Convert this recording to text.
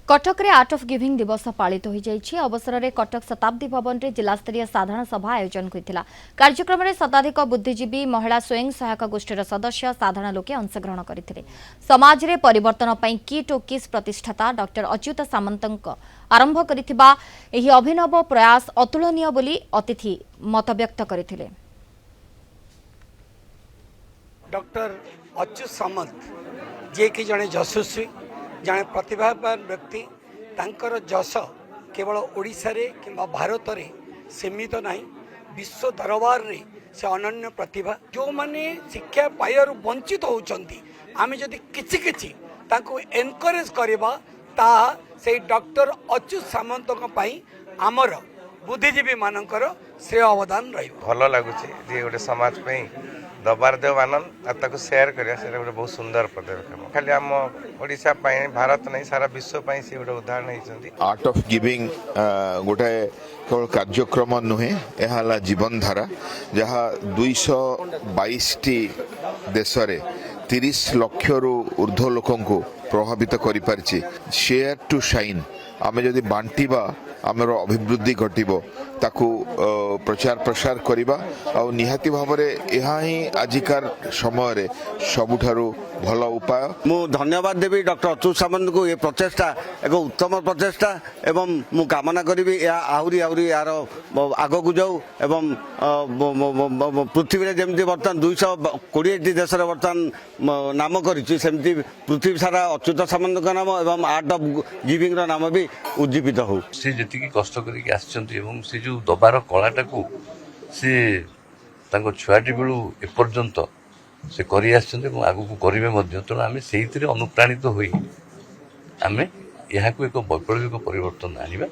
कटक रे art of giving दिवस पालित हो जाइछि। अवसर में कटक शताब्दी भवन रे जिलास्तरीय साधारण सभा आयोजन होइतिला। कार्यक्रम में शताधिक बुद्धिजीवी महिला स्वयं सहायक गोष्ठीर सदस्य साधारण लोके अंशग्रहण करथिले। समाज रे परिवर्तन पई किट ओ किस प्रतिष्ठाता डॉक्टर अच्युत सामंतक आरंभ करिथिबा एही अभिनव प्रयास अतुलनीय बोली अतिथि मत व्यक्त करथिले। डॉक्टर अच्युत सामंत जे कि जड़े यशस्वी जड़े प्रतिभावान व्यक्ति तांकर जश केवल ओडिशा रे किंबा भारत रे सीमित नहीं, विश्व दरबार रे से अनन्य प्रतिभा जो माने शिक्षा पाइबार वंचित होउचंती आमे जदि किछि किछि तांको एनकरेज करबा ता से डॉक्टर अच्युत सामंतक पई आमर बुद्धिजीवी मानकर श्रेय अवदान रही। भल लगुच गोटे समाज दबार देव आनंद ताको शेयर करिया से गोटे बहुत सुंदर पदक्षेप खाली आम ओडिशा भारत नहीं सारा विश्व से गोटे उदाहरण होती। आर्ट ऑफ गिविंग गोटे केवल कार्यक्रम नुहे यह जीवन धारा जहाँ 222 देश रे 30 लाख रु ऊर्ध्व लोक प्रभावित कर पारिछि। शेयर टू शाइन आमे जदि बांटिबा आमर अभिवृद्धि घटिबो ताकू प्रचार प्रसार करिबा और निहाती भाव में यह ही आजिकार समय रे सबुठारु भल उपाय। मु धन्यवाद देवी डॉक्टर अच्युत सामंत को ये प्रचेषा एक उत्तम प्रचेषा एवं मु कामना करी आहरी आहरी यार आग को जाऊ एवं पृथ्वी में जमी बर्तमान 220 देश बर्तमान नाम करमती पृथ्वी सारा अच्युत सामंत नाम एवं आर्ट ऑफ गिविंग नाम भी उज्जीवित हो। से जी कष्ट कर जो दबार कलाटा को सी छुआटी बेलू एपर्यंत से करी आगू को करेंगे तेणु आम से अनुप्राणित हो आम यहाँ एक वैप्लविक परिवर्तन आनिबा।